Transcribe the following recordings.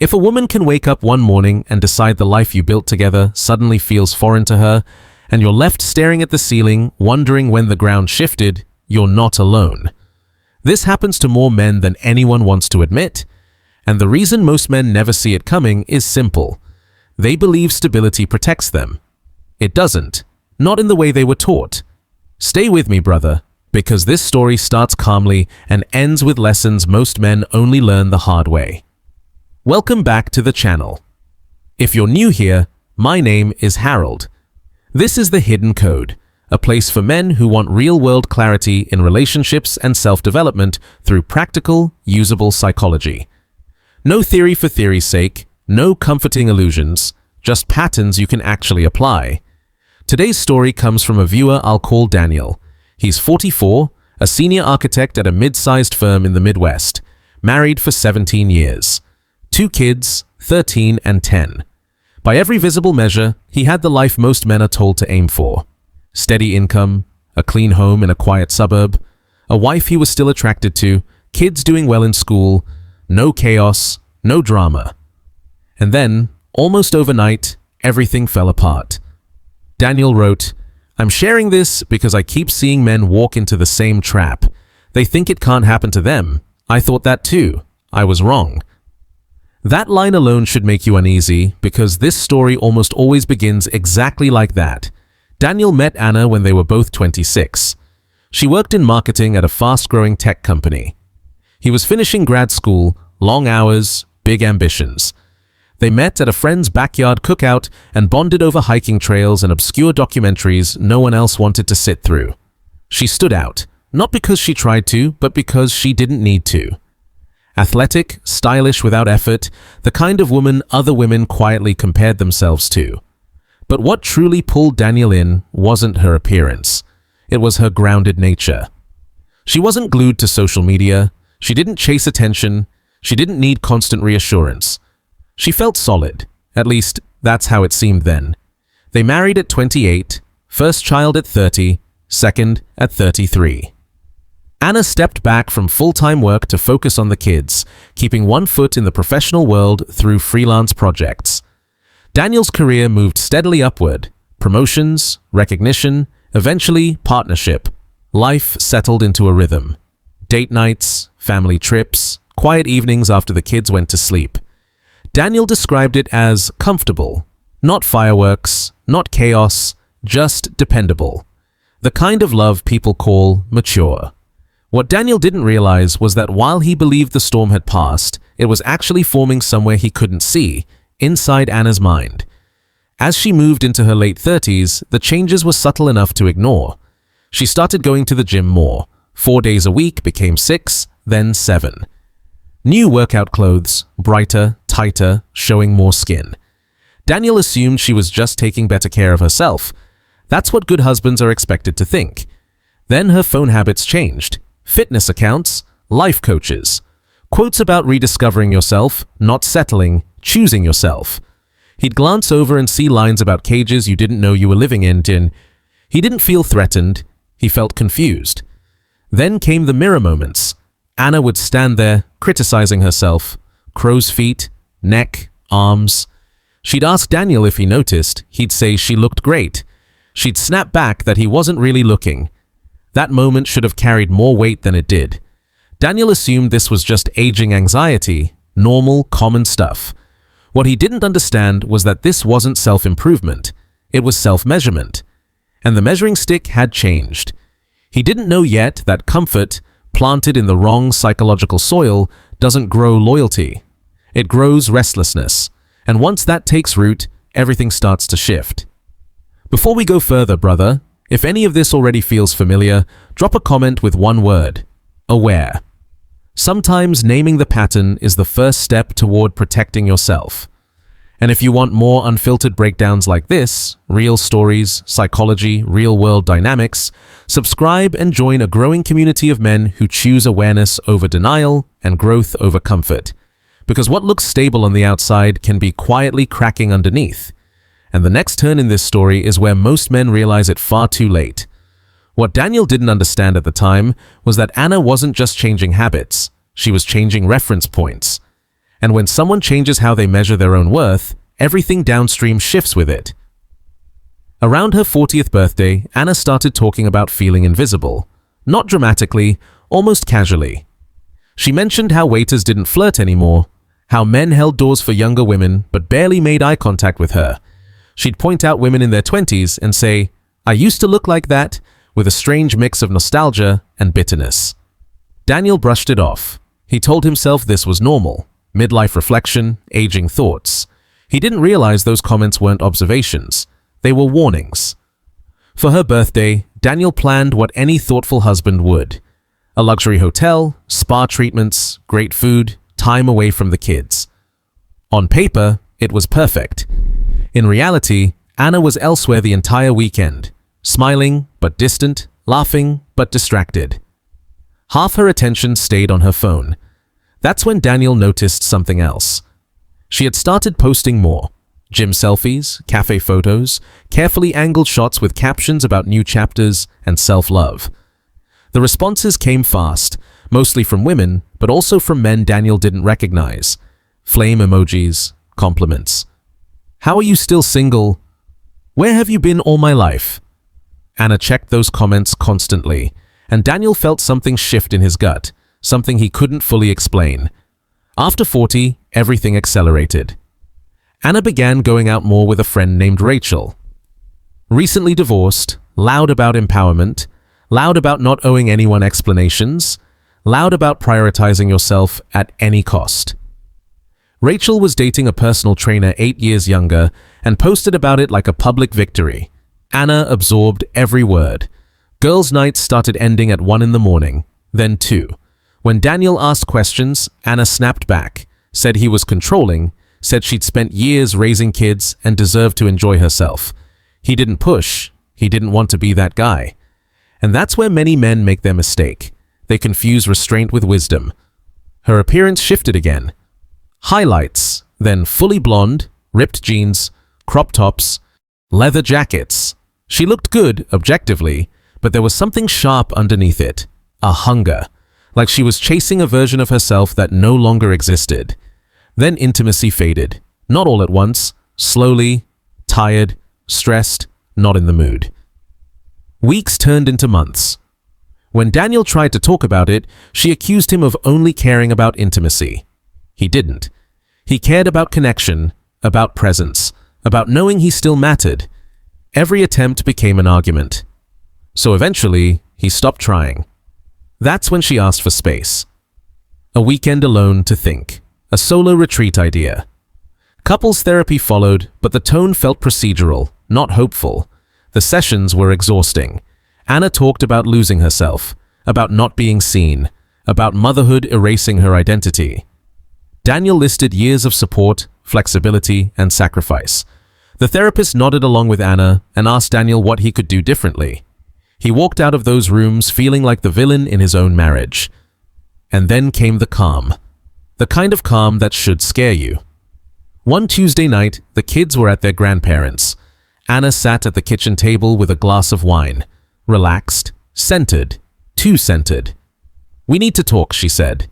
If a woman can wake up one morning and decide the life you built together suddenly feels foreign to her, and you're left staring at the ceiling, wondering when the ground shifted, you're not alone. This happens to more men than anyone wants to admit, and the reason most men never see it coming is simple. They believe stability protects them. It doesn't, not in the way they were taught. Stay with me, brother, because this story starts calmly and ends with lessons most men only learn the hard way. Welcome back to the channel. If you're new here, my name is Harold. This is The Hidden Code, a place for men who want real-world clarity in relationships and self-development through practical, usable psychology. No theory for theory's sake, no comforting illusions, just patterns you can actually apply. Today's story comes from a viewer I'll call Daniel. He's 44, a senior architect at a mid-sized firm in the Midwest, married for 17 years. 2 kids, 13 and 10. By every visible measure, he had the life most men are told to aim for. Steady income, a clean home in a quiet suburb, a wife he was still attracted to, kids doing well in school, no chaos, no drama. And then, almost overnight, everything fell apart. Daniel wrote, "I'm sharing this because I keep seeing men walk into the same trap. They think it can't happen to them. I thought that too. I was wrong." That line alone should make you uneasy because this story almost always begins exactly like that. Daniel met Anna when they were both 26. She worked in marketing at a fast-growing tech company. He was finishing grad school, long hours, big ambitions. They met at a friend's backyard cookout and bonded over hiking trails and obscure documentaries no one else wanted to sit through. She stood out, not because she tried to, but because she didn't need to. Athletic, stylish without effort, the kind of woman other women quietly compared themselves to. But what truly pulled Daniel in wasn't her appearance. It was her grounded nature. She wasn't glued to social media. She didn't chase attention. She didn't need constant reassurance. She felt solid. At least, that's how it seemed then. They married at 28, first child at 30, second at 33. Anna stepped back from full-time work to focus on the kids, keeping one foot in the professional world through freelance projects. Daniel's career moved steadily upward. Promotions, recognition, eventually partnership. Life settled into a rhythm. Date nights, family trips, quiet evenings after the kids went to sleep. Daniel described it as comfortable. Not fireworks, not chaos, just dependable. The kind of love people call mature. What Daniel didn't realize was that while he believed the storm had passed, it was actually forming somewhere he couldn't see, inside Anna's mind. As she moved into her late 30s, the changes were subtle enough to ignore. She started going to the gym more. 4 days a week became 6, then 7. New workout clothes, brighter, tighter, showing more skin. Daniel assumed she was just taking better care of herself. That's what good husbands are expected to think. Then her phone habits changed. Fitness accounts, life coaches, quotes about rediscovering yourself, not settling, choosing yourself. He'd glance over and see lines about cages you didn't know you were living in. He didn't feel threatened, he felt confused. Then came the mirror moments. Anna would stand there, criticizing herself, crow's feet, neck, arms. She'd ask Daniel if he noticed, he'd say she looked great. She'd snap back that he wasn't really looking. That moment should have carried more weight than it did. Daniel assumed this was just aging anxiety, normal, common stuff. What he didn't understand was that this wasn't self-improvement. It was self-measurement. And the measuring stick had changed. He didn't know yet that comfort, planted in the wrong psychological soil, doesn't grow loyalty. It grows restlessness. And once that takes root, everything starts to shift. Before we go further, brother, if any of this already feels familiar, drop a comment with one word: aware. Sometimes naming the pattern is the first step toward protecting yourself. And if you want more unfiltered breakdowns like this, real stories, psychology, real-world dynamics, subscribe and join a growing community of men who choose awareness over denial and growth over comfort. Because what looks stable on the outside can be quietly cracking underneath. And the next turn in this story is where most men realize it far too late. What Daniel didn't understand at the time was that Anna wasn't just changing habits, she was changing reference points. And when someone changes how they measure their own worth, everything downstream shifts with it. Around her 40th birthday, Anna started talking about feeling invisible. Not dramatically, almost casually. She mentioned how waiters didn't flirt anymore, how men held doors for younger women but barely made eye contact with her. She'd point out women in their 20s and say, "I used to look like that," with a strange mix of nostalgia and bitterness. Daniel brushed it off. He told himself this was normal. Midlife reflection, aging thoughts. He didn't realize those comments weren't observations. They were warnings. For her birthday, Daniel planned what any thoughtful husband would. A luxury hotel, spa treatments, great food, time away from the kids. On paper, it was perfect. In reality, Anna was elsewhere the entire weekend, smiling but distant, laughing but distracted. Half her attention stayed on her phone. That's when Daniel noticed something else. She had started posting more. Gym selfies, cafe photos, carefully angled shots with captions about new chapters and self-love. The responses came fast, mostly from women, but also from men Daniel didn't recognize. Flame emojis, compliments. "How are you still single? Where have you been all my life?" Anna checked those comments constantly, and Daniel felt something shift in his gut, something he couldn't fully explain. After 40, everything accelerated. Anna began going out more with a friend named Rachel. Recently divorced, loud about empowerment, loud about not owing anyone explanations, loud about prioritizing yourself at any cost. Rachel was dating a personal trainer 8 years younger and posted about it like a public victory. Anna absorbed every word. Girls' nights started ending at 1 in the morning, then 2. When Daniel asked questions, Anna snapped back, said he was controlling, said she'd spent years raising kids and deserved to enjoy herself. He didn't push. He didn't want to be that guy. And that's where many men make their mistake. They confuse restraint with wisdom. Her appearance shifted again. Highlights, then fully blonde, ripped jeans, crop tops, leather jackets. She looked good, objectively, but there was something sharp underneath it. A hunger. Like she was chasing a version of herself that no longer existed. Then intimacy faded. Not all at once. Slowly, tired, stressed, not in the mood. Weeks turned into months. When Daniel tried to talk about it, she accused him of only caring about intimacy. He didn't. He cared about connection, about presence, about knowing he still mattered. Every attempt became an argument. So eventually, he stopped trying. That's when she asked for space. A weekend alone to think. A solo retreat idea. Couples therapy followed, but the tone felt procedural, not hopeful. The sessions were exhausting. Anna talked about losing herself, about not being seen, about motherhood erasing her identity. Daniel listed years of support, flexibility, and sacrifice. The therapist nodded along with Anna and asked Daniel what he could do differently. He walked out of those rooms feeling like the villain in his own marriage. And then came the calm. The kind of calm that should scare you. One Tuesday night, the kids were at their grandparents'. Anna sat at the kitchen table with a glass of wine. Relaxed, centered, too centered. "We need to talk," she said.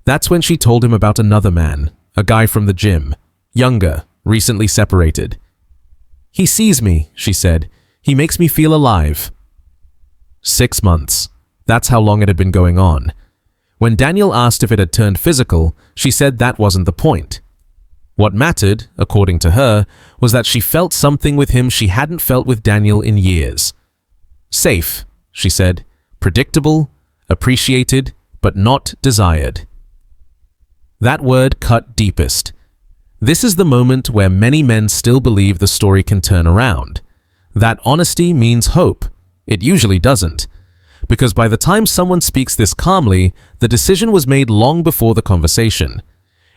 That's when she told him about another man, a guy from the gym, younger, recently separated. "He sees me," she said. "He makes me feel alive." 6 months. That's how long it had been going on. When Daniel asked if it had turned physical, she said that wasn't the point. What mattered, according to her, was that she felt something with him she hadn't felt with Daniel in years. Safe, she said, predictable, appreciated, but not desired. That word cut deepest. This is the moment where many men still believe the story can turn around. That honesty means hope. It usually doesn't. Because by the time someone speaks this calmly, the decision was made long before the conversation.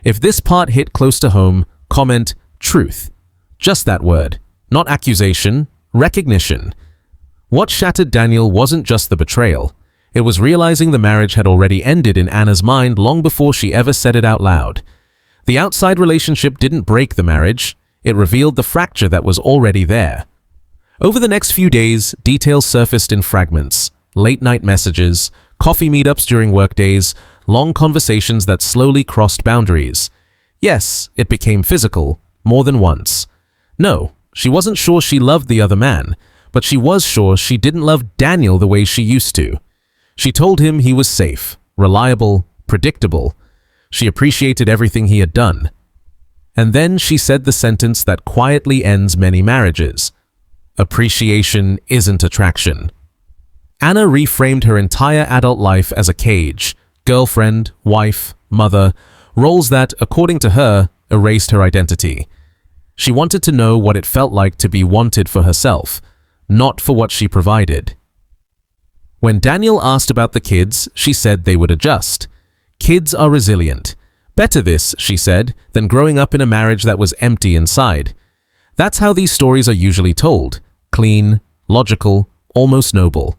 If this part hit close to home, comment truth. Just that word. Not accusation, recognition. What shattered Daniel wasn't just the betrayal. It was realizing the marriage had already ended in Anna's mind long before she ever said it out loud. The outside relationship didn't break the marriage. It revealed the fracture that was already there. Over the next few days, details surfaced in fragments. Late-night messages, coffee meetups during workdays, long conversations that slowly crossed boundaries. Yes, it became physical, more than once. No, she wasn't sure she loved the other man, but she was sure she didn't love Daniel the way she used to. She told him he was safe, reliable, predictable. She appreciated everything he had done. And then she said the sentence that quietly ends many marriages. Appreciation isn't attraction. Anna reframed her entire adult life as a cage, girlfriend, wife, mother, roles that, according to her, erased her identity. She wanted to know what it felt like to be wanted for herself, not for what she provided. When Daniel asked about the kids, she said they would adjust. Kids are resilient. Better this, she said, than growing up in a marriage that was empty inside. That's how these stories are usually told. Clean, logical, almost noble.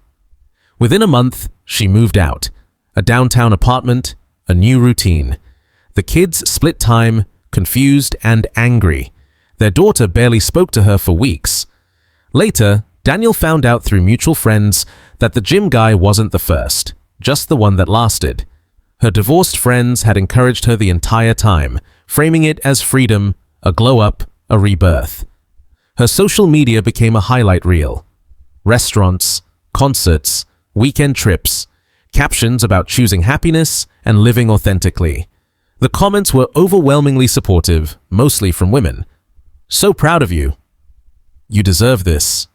Within a month, she moved out. A downtown apartment, a new routine. The kids split time, confused and angry. Their daughter barely spoke to her for weeks. Later, Daniel found out through mutual friends that the gym guy wasn't the first, just the one that lasted. Her divorced friends had encouraged her the entire time, framing it as freedom, a glow-up, a rebirth. Her social media became a highlight reel. Restaurants, concerts, weekend trips, captions about choosing happiness and living authentically. The comments were overwhelmingly supportive, mostly from women. So proud of you. You deserve this.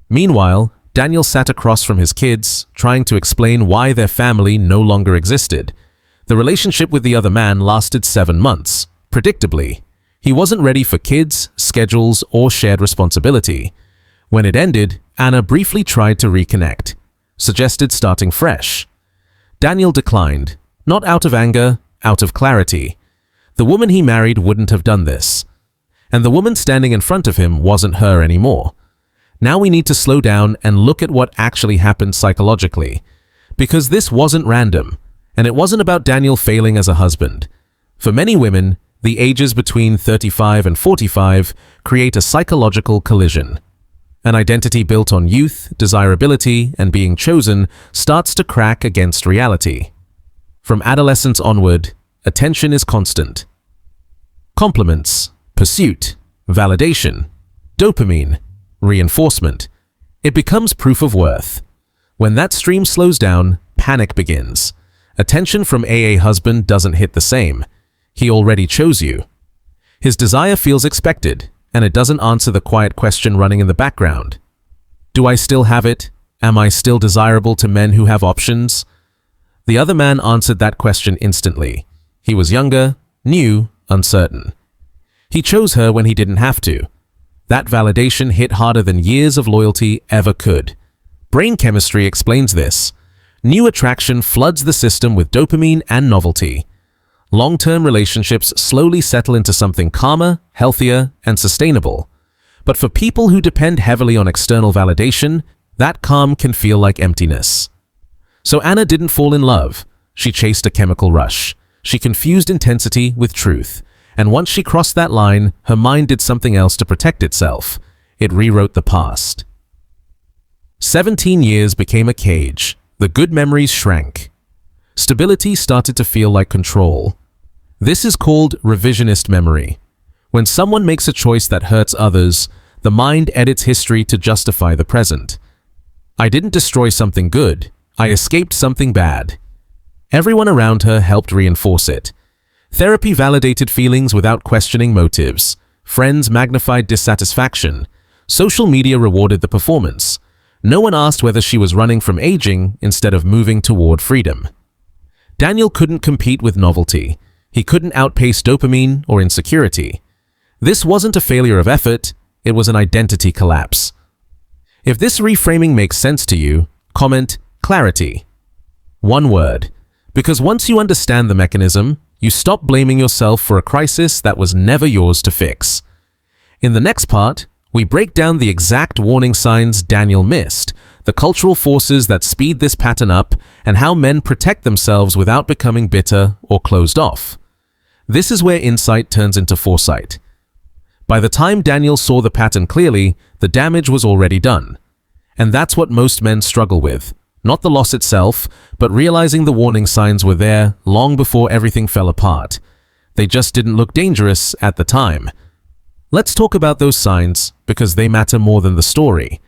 Meanwhile, Daniel sat across from his kids, trying to explain why their family no longer existed. The relationship with the other man lasted 7 months. Predictably, he wasn't ready for kids, schedules, or shared responsibility. When it ended, Anna briefly tried to reconnect, suggested starting fresh. Daniel declined, not out of anger, out of clarity. The woman he married wouldn't have done this. And the woman standing in front of him wasn't her anymore. Now we need to slow down and look at what actually happened psychologically. Because this wasn't random, and it wasn't about Daniel failing as a husband. For many women, the ages between 35 and 45 create a psychological collision. An identity built on youth, desirability, and being chosen starts to crack against reality. From adolescence onward, attention is constant. Compliments, pursuit, validation, dopamine, reinforcement. It becomes proof of worth. When that stream slows down, panic begins. Attention from AA husband doesn't hit the same. He already chose you. His desire feels expected, and it doesn't answer the quiet question running in the background. Do I still have it? Am I still desirable to men who have options? The other man answered that question instantly. He was younger, new, uncertain. He chose her when he didn't have to. That validation hit harder than years of loyalty ever could. Brain chemistry explains this. New attraction floods the system with dopamine and novelty. Long-term relationships slowly settle into something calmer, healthier, and sustainable. But for people who depend heavily on external validation, that calm can feel like emptiness. So Anna didn't fall in love. She chased a chemical rush. She confused intensity with truth. And once she crossed that line, her mind did something else to protect itself. It rewrote the past. 17 years became a cage. The good memories shrank. Stability started to feel like control. This is called revisionist memory. When someone makes a choice that hurts others, the mind edits history to justify the present. I didn't destroy something good. I escaped something bad. Everyone around her helped reinforce it. Therapy validated feelings without questioning motives. Friends magnified dissatisfaction. Social media rewarded the performance. No one asked whether she was running from aging instead of moving toward freedom. Daniel couldn't compete with novelty. He couldn't outpace dopamine or insecurity. This wasn't a failure of effort, it was an identity collapse. If this reframing makes sense to you, comment clarity. One word. Because once you understand the mechanism, you stop blaming yourself for a crisis that was never yours to fix. In the next part, we break down the exact warning signs Daniel missed, the cultural forces that speed this pattern up, and how men protect themselves without becoming bitter or closed off. This is where insight turns into foresight. By the time Daniel saw the pattern clearly, the damage was already done. And that's what most men struggle with. Not the loss itself, but realizing the warning signs were there long before everything fell apart. They just didn't look dangerous at the time. Let's talk about those signs, because they matter more than the story.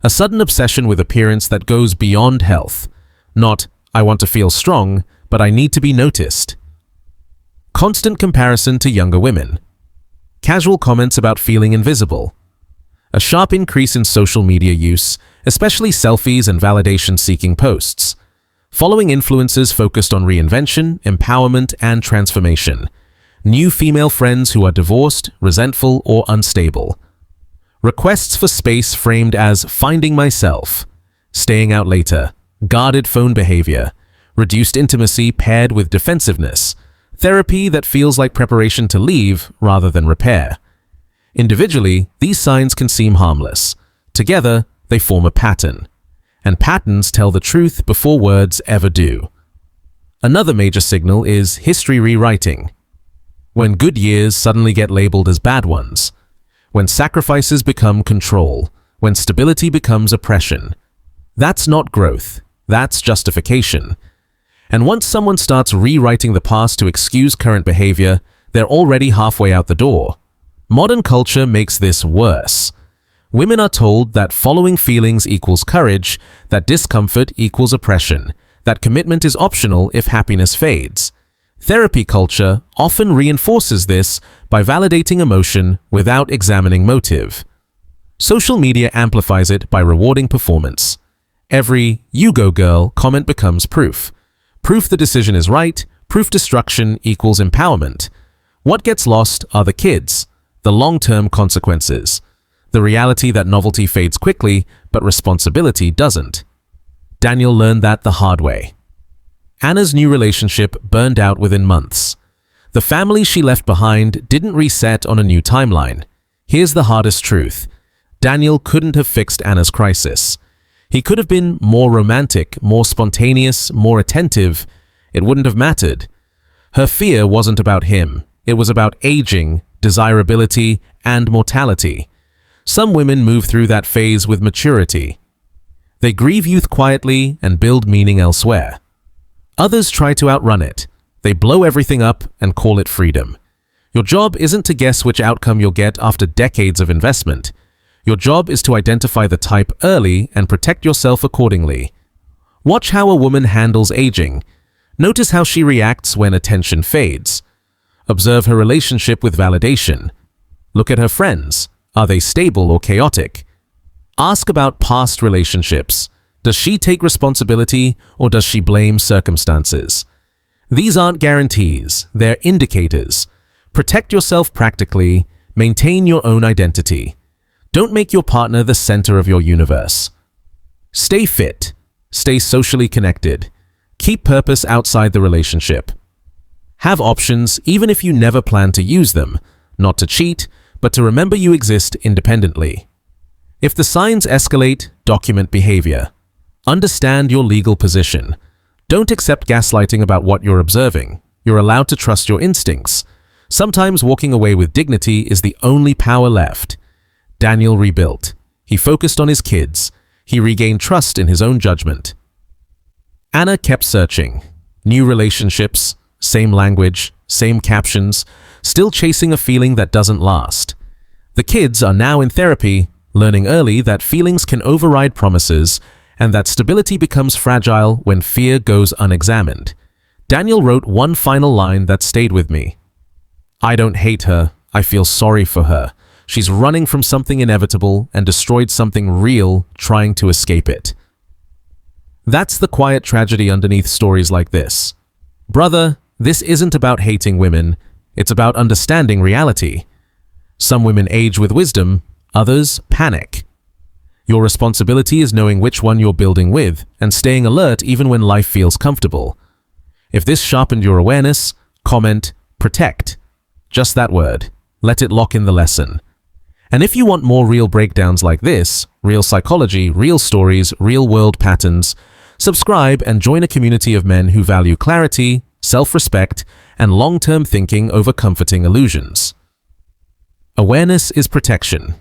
A sudden obsession with appearance that goes beyond health. Not, I want to feel strong, but I need to be noticed. Constant comparison to younger women. Casual comments about feeling invisible. A sharp increase in social media use, especially selfies and validation-seeking posts. Following influencers focused on reinvention, empowerment, and transformation. New female friends who are divorced, resentful, or unstable. Requests for space framed as finding myself. Staying out later. Guarded phone behavior. Reduced intimacy paired with defensiveness. Therapy that feels like preparation to leave rather than repair. Individually, these signs can seem harmless. Together, they form a pattern. And patterns tell the truth before words ever do. Another major signal is history rewriting. When good years suddenly get labeled as bad ones. When sacrifices become control. When stability becomes oppression. That's not growth. That's justification. And once someone starts rewriting the past to excuse current behavior, they're already halfway out the door. Modern culture makes this worse. Women are told that following feelings equals courage, that discomfort equals oppression, that commitment is optional if happiness fades. Therapy culture often reinforces this by validating emotion without examining motive. Social media amplifies it by rewarding performance. Every "you go girl" comment becomes proof. Proof the decision is right, proof destruction equals empowerment. What gets lost are the kids, the long-term consequences, the reality that novelty fades quickly, but responsibility doesn't. Daniel learned that the hard way. Anna's new relationship burned out within months. The family she left behind didn't reset on a new timeline. Here's the hardest truth. Daniel couldn't have fixed Anna's crisis. He could have been more romantic, more spontaneous, more attentive. It wouldn't have mattered. Her fear wasn't about him. It was about aging, desirability, and mortality. Some women move through that phase with maturity. They grieve youth quietly and build meaning elsewhere. Others try to outrun it. They blow everything up and call it freedom. Your job isn't to guess which outcome you'll get after decades of investment. Your job is to identify the type early and protect yourself accordingly. Watch how a woman handles aging. Notice how she reacts when attention fades. Observe her relationship with validation. Look at her friends. Are they stable or chaotic? Ask about past relationships. Does she take responsibility or does she blame circumstances? These aren't guarantees, they're indicators. Protect yourself practically, maintain your own identity. Don't make your partner the center of your universe. Stay fit, stay socially connected. Keep purpose outside the relationship. Have options even if you never plan to use them, not to cheat, but to remember you exist independently. If the signs escalate, document behavior. Understand your legal position. Don't accept gaslighting about what you're observing. You're allowed to trust your instincts. Sometimes walking away with dignity is the only power left. Daniel rebuilt. He focused on his kids. He regained trust in his own judgment. Anna kept searching. New relationships, same language, same captions, still chasing a feeling that doesn't last. The kids are now in therapy, learning early that feelings can override promises and that stability becomes fragile when fear goes unexamined. Daniel wrote one final line that stayed with me. I don't hate her, I feel sorry for her. She's running from something inevitable and destroyed something real, trying to escape it. That's the quiet tragedy underneath stories like this. Brother, this isn't about hating women, it's about understanding reality. Some women age with wisdom, others panic. Your responsibility is knowing which one you're building with and staying alert even when life feels comfortable. If this sharpened your awareness, comment, protect. Just that word. Let it lock in the lesson. And if you want more real breakdowns like this, real psychology, real stories, real-world patterns, subscribe and join a community of men who value clarity, self-respect, and long-term thinking over comforting illusions. Awareness is protection.